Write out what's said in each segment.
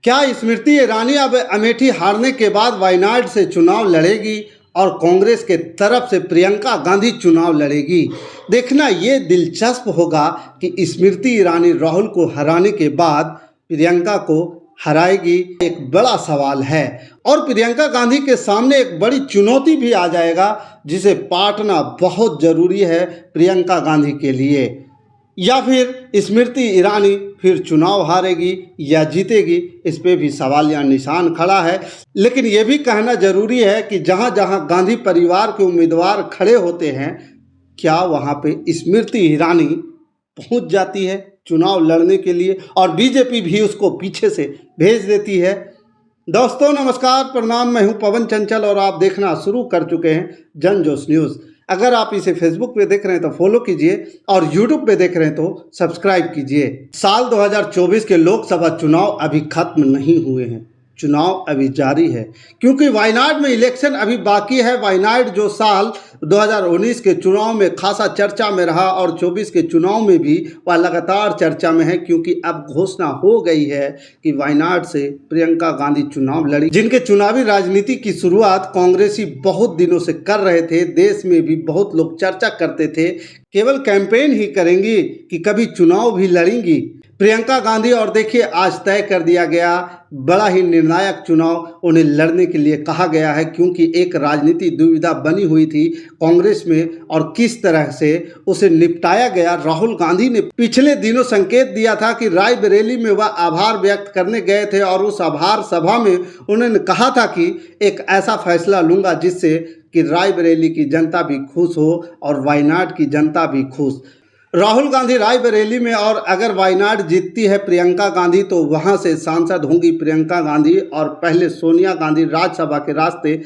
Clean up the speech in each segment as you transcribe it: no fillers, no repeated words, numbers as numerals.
क्या स्मृति ईरानी अब अमेठी हारने के बाद वायनाड से चुनाव लड़ेगी और कांग्रेस के तरफ से प्रियंका गांधी चुनाव लड़ेगी? देखना ये दिलचस्प होगा कि स्मृति ईरानी राहुल को हराने के बाद प्रियंका को हराएगी, एक बड़ा सवाल है। और प्रियंका गांधी के सामने एक बड़ी चुनौती भी आ जाएगा जिसे पाटना बहुत जरूरी है प्रियंका गांधी के लिए। या फिर स्मृति ईरानी फिर चुनाव हारेगी या जीतेगी, इस पे भी सवाल या निशान खड़ा है। लेकिन ये भी कहना जरूरी है कि जहां जहां गांधी परिवार के उम्मीदवार खड़े होते हैं, क्या वहां पे स्मृति ईरानी पहुंच जाती है चुनाव लड़ने के लिए और बीजेपी भी उसको पीछे से भेज देती है। दोस्तों नमस्कार, प्रणाम, मैं हूं पवन चंचल और आप देखना शुरू कर चुके हैं जन जोश न्यूज़। अगर आप इसे फेसबुक पे देख रहे हैं तो फॉलो कीजिए और यूट्यूब पे देख रहे हैं तो सब्सक्राइब कीजिए। साल 2024 के लोकसभा चुनाव अभी खत्म नहीं हुए हैं, चुनाव अभी जारी है क्योंकि वायनाड में इलेक्शन अभी बाकी है। वायनाड जो साल 2019 के चुनाव में खासा चर्चा में रहा और 24 के चुनाव में भी वह लगातार चर्चा में है क्योंकि अब घोषणा हो गई है कि वायनाड से प्रियंका गांधी चुनाव लड़ी, जिनके चुनावी राजनीति की शुरुआत कांग्रेसी बहुत दिनों से कर रहे थे। देश में भी बहुत लोग चर्चा करते थे केवल कैंपेन ही करेंगी कि कभी चुनाव भी लड़ेंगी प्रियंका गांधी। और देखिए आज तय कर दिया गया, बड़ा ही निर्णायक चुनाव उन्हें लड़ने के लिए कहा गया है क्योंकि एक राजनीति दुविधा बनी हुई थी कांग्रेस में और किस तरह से उसे निपटाया गया। राहुल गांधी ने पिछले दिनों संकेत दिया था कि रायबरेली में वह आभार व्यक्त करने गए थे और उस आभार सभा में उन्होंने कहा था कि एक ऐसा फैसला लूंगा जिससे कि रायबरेली की जनता भी खुश हो और वायनाड की जनता भी खुश। राहुल गांधी रायबरेली में, और अगर वायनाड जीतती है प्रियंका गांधी तो वहां से सांसद होंगी प्रियंका गांधी और पहले सोनिया गांधी राज्यसभा के रास्ते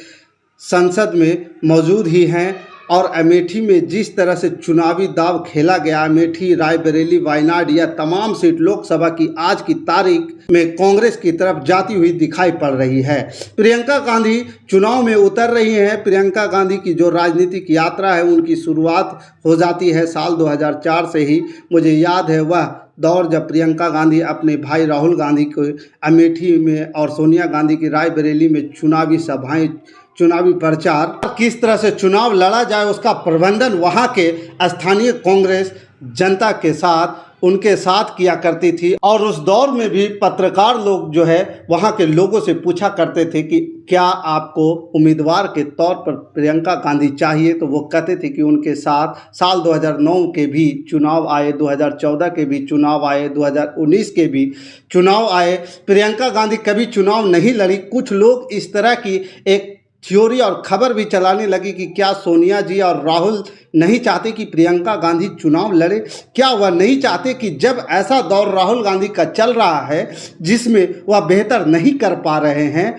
संसद में मौजूद ही हैं। और अमेठी में जिस तरह से चुनावी दाव खेला गया, अमेठी, रायबरेली, वायनाड या तमाम सीट लोकसभा की आज की तारीख में कांग्रेस की तरफ जाती हुई दिखाई पड़ रही है। प्रियंका गांधी चुनाव में उतर रही हैं। प्रियंका गांधी की जो राजनीतिक यात्रा है उनकी शुरुआत हो जाती है साल 2004 से ही। मुझे याद है वह दौर जब प्रियंका गांधी अपने भाई राहुल गांधी को अमेठी में और सोनिया गांधी की रायबरेली में चुनावी सभाएं, चुनावी प्रचार, किस तरह से चुनाव लड़ा जाए उसका प्रबंधन वहां के स्थानीय कांग्रेस जनता के साथ, उनके साथ किया करती थी। और उस दौर में भी पत्रकार लोग जो है वहां के लोगों से पूछा करते थे कि क्या आपको उम्मीदवार के तौर पर प्रियंका गांधी चाहिए, तो वो कहते थे कि उनके साथ साल 2009 के भी चुनाव आए, 2014 के भी चुनाव आए, 2019 के भी चुनाव आए, प्रियंका गांधी कभी चुनाव नहीं लड़ी। कुछ लोग इस तरह की एक थ्योरी और खबर भी चलाने लगी कि क्या सोनिया जी और राहुल नहीं चाहते कि प्रियंका गांधी चुनाव लड़े? क्या वह नहीं चाहते कि जब ऐसा दौर राहुल गांधी का चल रहा है जिसमें वह बेहतर नहीं कर पा रहे हैं,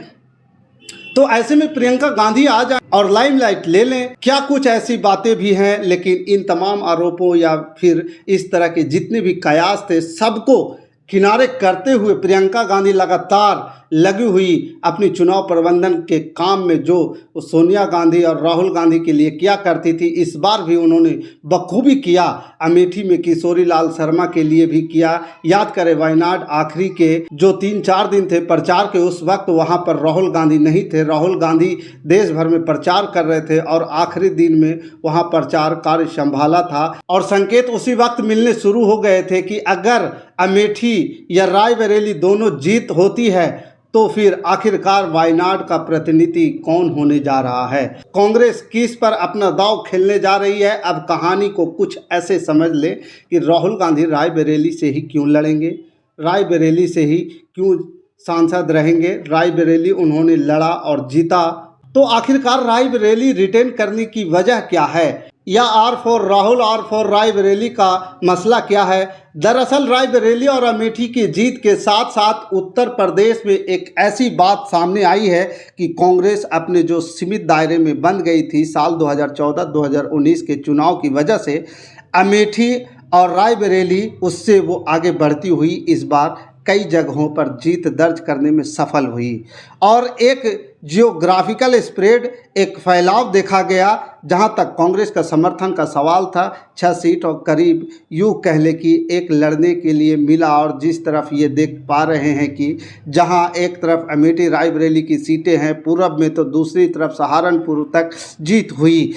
तो ऐसे में प्रियंका गांधी आ जाए और लाइमलाइट ले लें? क्या कुछ ऐसी बातें भी हैं? लेकिन इन तमाम आरोपों या फिर इस तरह के जितने भी कयास थे सबको किनारे करते हुए प्रियंका गांधी लगातार लगी हुई अपनी चुनाव प्रबंधन के काम में जो सोनिया गांधी और राहुल गांधी के लिए किया करती थी, इस बार भी उन्होंने बखूबी किया। अमेठी में किशोरी लाल शर्मा के लिए भी किया। याद करें वायनाड आखिरी के जो 3-4 दिन थे प्रचार के, उस वक्त वहां पर राहुल गांधी नहीं थे। राहुल गांधी देश भर में प्रचार कर रहे थे और आखिरी दिन में वहां प्रचार कार्य संभाला था और संकेत उसी वक्त मिलने शुरू हो गए थे कि अगर अमेठी या रायबरेली दोनों जीत होती है तो फिर आखिरकार वायनाड का प्रतिनिधि कौन होने जा रहा है। कांग्रेस किस पर अपना दांव खेलने जा रही है? अब कहानी को कुछ ऐसे समझ ले कि राहुल गांधी रायबरेली से ही क्यों लड़ेंगे, रायबरेली से ही क्यों सांसद रहेंगे। रायबरेली उन्होंने लड़ा और जीता, तो आखिरकार रायबरेली रिटेन करने की वजह क्या है? या R for Rahul, R for Raebareli का मसला क्या है? दरअसल रायबरेली और अमेठी की जीत के साथ साथ उत्तर प्रदेश में एक ऐसी बात सामने आई है कि कांग्रेस अपने जो सीमित दायरे में बंद गई थी साल 2014-2019 के चुनाव की वजह से, अमेठी और रायबरेली उससे वो आगे बढ़ती हुई इस बार कई जगहों पर जीत दर्ज करने में सफल हुई और एक जियोग्राफिकल स्प्रेड, एक फैलाव देखा गया। जहां तक कांग्रेस का समर्थन का सवाल था, 6 सीट और करीब यूँ कह ले कि एक लड़ने के लिए मिला। और जिस तरफ ये देख पा रहे हैं कि जहां एक तरफ अमेठी रायबरेली की सीटें हैं पूरब में, तो दूसरी तरफ सहारनपुर तक जीत हुई।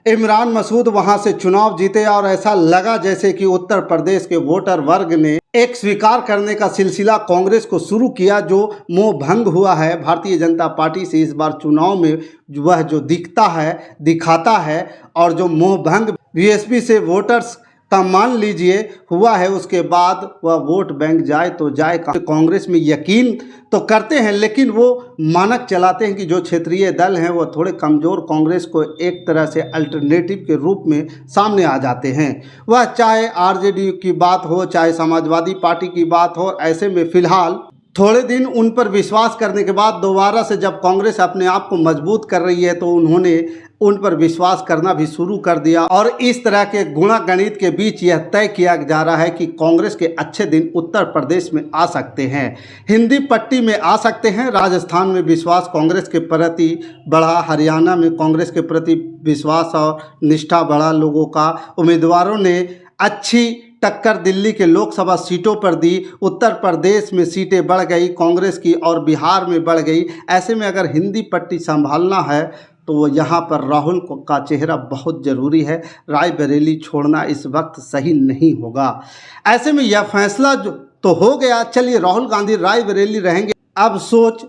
इमरान मसूद वहां से चुनाव जीते और ऐसा लगा जैसे कि उत्तर प्रदेश के वोटर वर्ग ने एक स्वीकार करने का सिलसिला कांग्रेस को शुरू किया, जो मोह भंग हुआ है भारतीय जनता पार्टी से इस बार चुनाव में। वह जो दिखाता है और जो मोह भंग बीएसपी से वोटर्स का मान लीजिए हुआ है, उसके बाद वह वोट बैंक जाए तो जाए। कांग्रेस में यकीन तो करते हैं, लेकिन वो मानक चलाते हैं कि जो क्षेत्रीय दल हैं वो थोड़े कमज़ोर कांग्रेस को एक तरह से अल्टरनेटिव के रूप में सामने आ जाते हैं। वह चाहे आरजेडी की बात हो, चाहे समाजवादी पार्टी की बात हो। ऐसे में फिलहाल थोड़े दिन उन पर विश्वास करने के बाद दोबारा से जब कांग्रेस अपने आप को मजबूत कर रही है, तो उन्होंने उन पर विश्वास करना भी शुरू कर दिया। और इस तरह के गुणगणित के बीच यह तय किया जा रहा है कि कांग्रेस के अच्छे दिन उत्तर प्रदेश में आ सकते हैं, हिंदी पट्टी में आ सकते हैं। राजस्थान में विश्वास कांग्रेस के प्रति बढ़ा, हरियाणा में कांग्रेस के प्रति विश्वास और निष्ठा बढ़ा लोगों का। उम्मीदवारों ने अच्छी टक्कर दिल्ली के लोकसभा सीटों पर दी, उत्तर प्रदेश में सीटें बढ़ गई कांग्रेस की और बिहार में बढ़ गई। ऐसे में अगर हिंदी पट्टी संभालना है तो यहाँ पर राहुल का चेहरा बहुत ज़रूरी है। रायबरेली छोड़ना इस वक्त सही नहीं होगा। ऐसे में यह फैसला जो तो हो गया, चलिए राहुल गांधी रायबरेली रहेंगे। अब सोच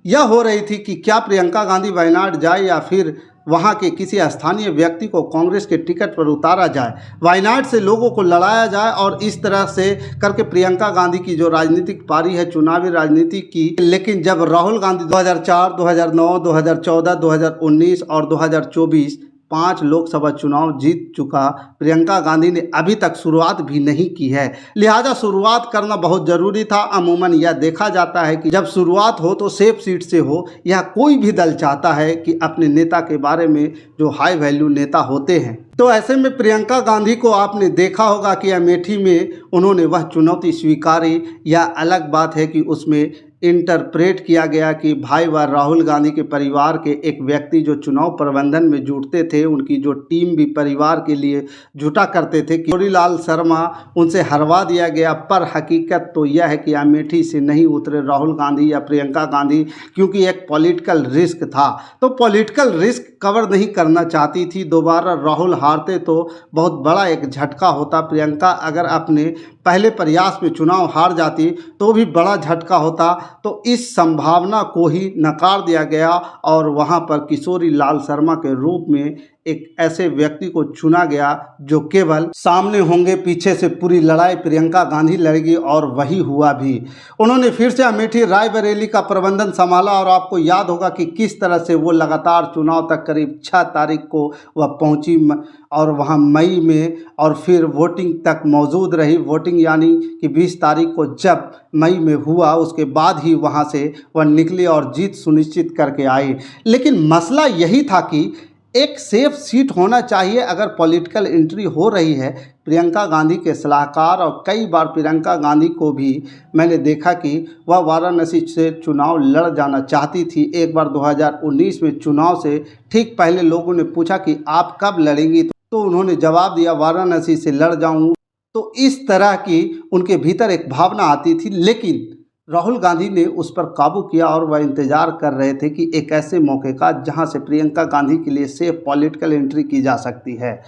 यह हो रही थी कि क्या प्रियंका गांधी वायनाड जाए या फिर वहां के किसी स्थानीय व्यक्ति को कांग्रेस के टिकट पर उतारा जाए, वायनाड से लोगों को लड़ाया जाए और इस तरह से करके प्रियंका गांधी की जो राजनीतिक पारी है चुनावी राजनीति की। लेकिन जब राहुल गांधी 2004, 2009, 2014, 2019 और 2024 5 लोकसभा चुनाव जीत चुका, प्रियंका गांधी ने अभी तक शुरुआत भी नहीं की है। लिहाजा शुरुआत करना बहुत ज़रूरी था। अमूमन यह देखा जाता है कि जब शुरुआत हो तो सेफ सीट से हो। यह कोई भी दल चाहता है कि अपने नेता के बारे में जो हाई वैल्यू नेता होते हैं। तो ऐसे में प्रियंका गांधी को आपने देखा होगा कि अमेठी में उन्होंने वह चुनौती स्वीकारी। यह अलग बात है कि उसमें इंटरप्रेट किया गया कि भाई वह राहुल गांधी के परिवार के एक व्यक्ति जो चुनाव प्रबंधन में जुटते थे, उनकी जो टीम भी परिवार के लिए जुटा करते थे, किशोरीलाल शर्मा उनसे हरवा दिया गया। पर हकीकत तो यह है कि अमेठी से नहीं उतरे राहुल गांधी या प्रियंका गांधी, क्योंकि एक पॉलिटिकल रिस्क था। तो पॉलिटिकल रिस्क कवर नहीं करना चाहती थी। दोबारा राहुल हारते तो बहुत बड़ा एक झटका होता। प्रियंका अगर अपने पहले प्रयास में चुनाव हार जाती तो भी बड़ा झटका होता। तो इस संभावना को ही नकार दिया गया और वहां पर किशोरी लाल शर्मा के रूप में एक ऐसे व्यक्ति को चुना गया जो केवल सामने होंगे, पीछे से पूरी लड़ाई प्रियंका गांधी लड़ेगी। और वही हुआ भी। उन्होंने फिर से अमेठी रायबरेली का प्रबंधन संभाला और आपको याद होगा कि किस तरह से वो लगातार चुनाव तक करीब 6 तारीख को वह पहुंची और वहां मई में और फिर वोटिंग तक मौजूद रही। वोटिंग यानी कि 20 तारीख को जब मई में हुआ, उसके बाद ही वहां से वह निकली और जीत सुनिश्चित करके आई। लेकिन मसला यही था कि एक सेफ सीट होना चाहिए। अगर पॉलिटिकल एंट्री हो रही है, प्रियंका गांधी के सलाहकार और कई बार प्रियंका गांधी को भी मैंने देखा कि वह वाराणसी से चुनाव लड़ जाना चाहती थी। एक बार 2019 में चुनाव से ठीक पहले लोगों ने पूछा कि आप कब लड़ेंगी, तो उन्होंने जवाब दिया वाराणसी से लड़ जाऊं। तो इस तरह की उनके भीतर एक भावना आती थी। लेकिन राहुल गांधी ने उस पर काबू किया और वह इंतजार कर रहे थे कि एक ऐसे मौके का जहां से प्रियंका गांधी के लिए सेफ पॉलिटिकल एंट्री की जा सकती है।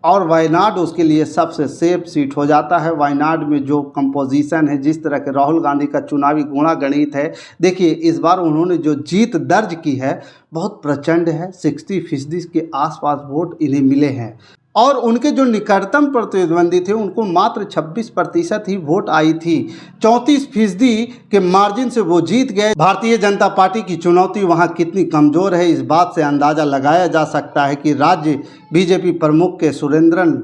और वायनाड उसके लिए सबसे सेफ सीट हो जाता है। वायनाड में जो कंपोजिशन है, जिस तरह के राहुल गांधी का चुनावी गुणागणित है, देखिए इस बार उन्होंने जो जीत दर्ज की है बहुत प्रचंड है। 60% के आसपास वोट इन्हें मिले हैं और उनके जो निकटतम प्रतिद्वंदी थे उनको मात्र 26% ही वोट आई थी। 34% के मार्जिन से वो जीत गए। भारतीय जनता पार्टी की चुनौती वहां कितनी कमज़ोर है, इस बात से अंदाज़ा लगाया जा सकता है कि राज्य बीजेपी प्रमुख के सुरेंद्रन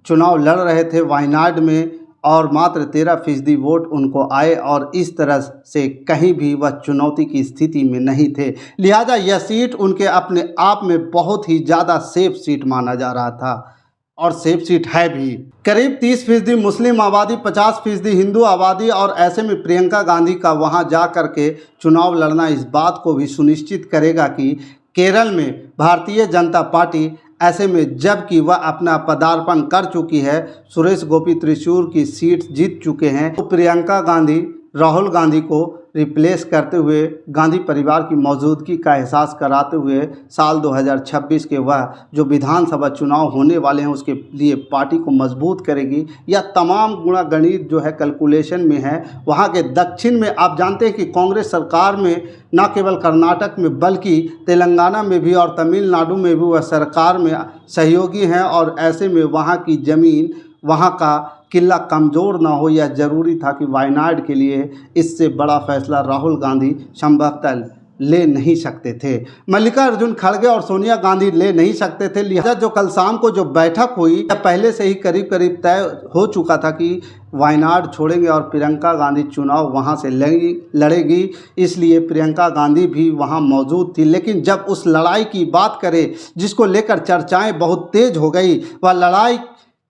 चुनाव लड़ रहे थे वायनाड में और मात्र 13% वोट उनको आए और इस तरह से कहीं भी वह चुनौती की स्थिति में नहीं थे। लिहाजा यह सीट उनके अपने आप में बहुत ही ज़्यादा सेफ सीट माना जा रहा था। और सेफ सीट है भी। करीब 30% मुस्लिम आबादी, 50% हिंदू आबादी, और ऐसे में प्रियंका गांधी का वहां जा कर के चुनाव लड़ना इस बात को भी सुनिश्चित करेगा कि केरल में भारतीय जनता पार्टी, ऐसे में जबकि वह अपना पदार्पण कर चुकी है, सुरेश गोपी त्रिशूर की सीट जीत चुके हैं, तो प्रियंका गांधी राहुल गांधी को रिप्लेस करते हुए, गांधी परिवार की मौजूदगी का एहसास कराते हुए साल 2026 के वह जो विधानसभा चुनाव होने वाले हैं उसके लिए पार्टी को मजबूत करेगी। यह तमाम गुणा गणित जो है कैलकुलेशन में है। वहां के दक्षिण में आप जानते हैं कि कांग्रेस सरकार में न केवल कर्नाटक में बल्कि तेलंगाना में भी और तमिलनाडु में भी वह सरकार में सहयोगी हैं, और ऐसे में वहाँ की ज़मीन, वहाँ का किला कमज़ोर ना हो। यह जरूरी था कि वायनाड के लिए इससे बड़ा फैसला राहुल गांधी संभवतः ले नहीं सकते थे, मल्लिकार्जुन खड़गे और सोनिया गांधी ले नहीं सकते थे। लिहाजा जो कल शाम को जो बैठक हुई, पहले से ही करीब करीब तय हो चुका था कि वायनाड छोड़ेंगे और प्रियंका गांधी चुनाव वहां से लड़ेगी, इसलिए प्रियंका गांधी भी वहां मौजूद थी। लेकिन जब उस लड़ाई की बात करें जिसको लेकर चर्चाएं बहुत तेज हो गई, वह लड़ाई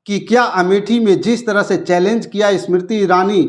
कि क्या अमेठी में जिस तरह से चैलेंज किया स्मृति ईरानी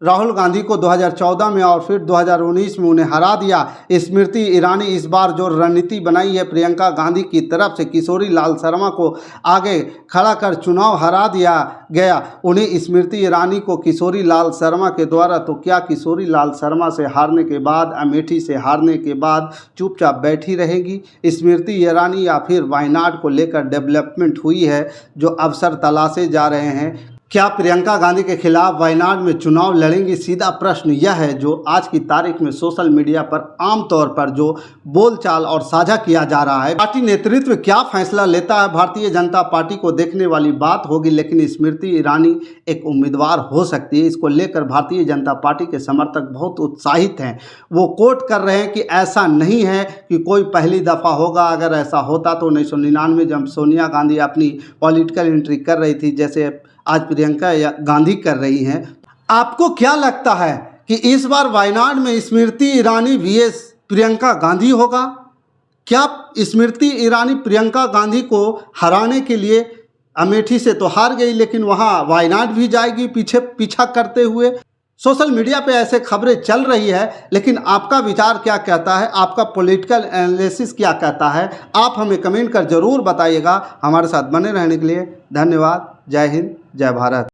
राहुल गांधी को 2014 में और फिर 2019 में उन्हें हरा दिया। स्मृति ईरानी इस बार जो रणनीति बनाई है प्रियंका गांधी की तरफ से, किशोरी लाल शर्मा को आगे खड़ा कर चुनाव हरा दिया गया। उन्हें स्मृति ईरानी को किशोरी लाल शर्मा के द्वारा, तो क्या किशोरी लाल शर्मा से हारने के बाद, अमेठी से हारने के बाद चुपचाप बैठी रहेगी स्मृति ईरानी, या फिर वायनाड को लेकर डेवलपमेंट हुई है जो अवसर तलाशे जा रहे हैं? क्या प्रियंका गांधी के खिलाफ वायनाड में चुनाव लड़ेंगी? सीधा प्रश्न यह है जो आज की तारीख में सोशल मीडिया पर आमतौर पर जो बोलचाल और साझा किया जा रहा है। पार्टी नेतृत्व क्या फैसला लेता है, भारतीय जनता पार्टी को देखने वाली बात होगी, लेकिन स्मृति ईरानी एक उम्मीदवार हो सकती है। इसको लेकर भारतीय जनता पार्टी के समर्थक बहुत उत्साहित हैं। वो कोट कर रहे हैं कि ऐसा नहीं है कि कोई पहली दफ़ा होगा। अगर ऐसा होता तो 1999 जब सोनिया गांधी अपनी पॉलिटिकल एंट्री कर रही थी, जैसे आज प्रियंका गांधी कर रही हैं, आपको क्या लगता है कि इस बार वायनाड में स्मृति ईरानी vs प्रियंका गांधी होगा? क्या स्मृति ईरानी प्रियंका गांधी को हराने के लिए अमेठी से तो हार गई, लेकिन वहां वायनाड भी जाएगी पीछा करते हुए? सोशल मीडिया पे ऐसे खबरें चल रही है, लेकिन आपका विचार क्या कहता है, आपका पॉलिटिकल एनालिसिस क्या कहता है? आप हमें कमेंट कर ज़रूर बताइएगा। हमारे साथ बने रहने के लिए धन्यवाद। जय हिंद, जय भारत।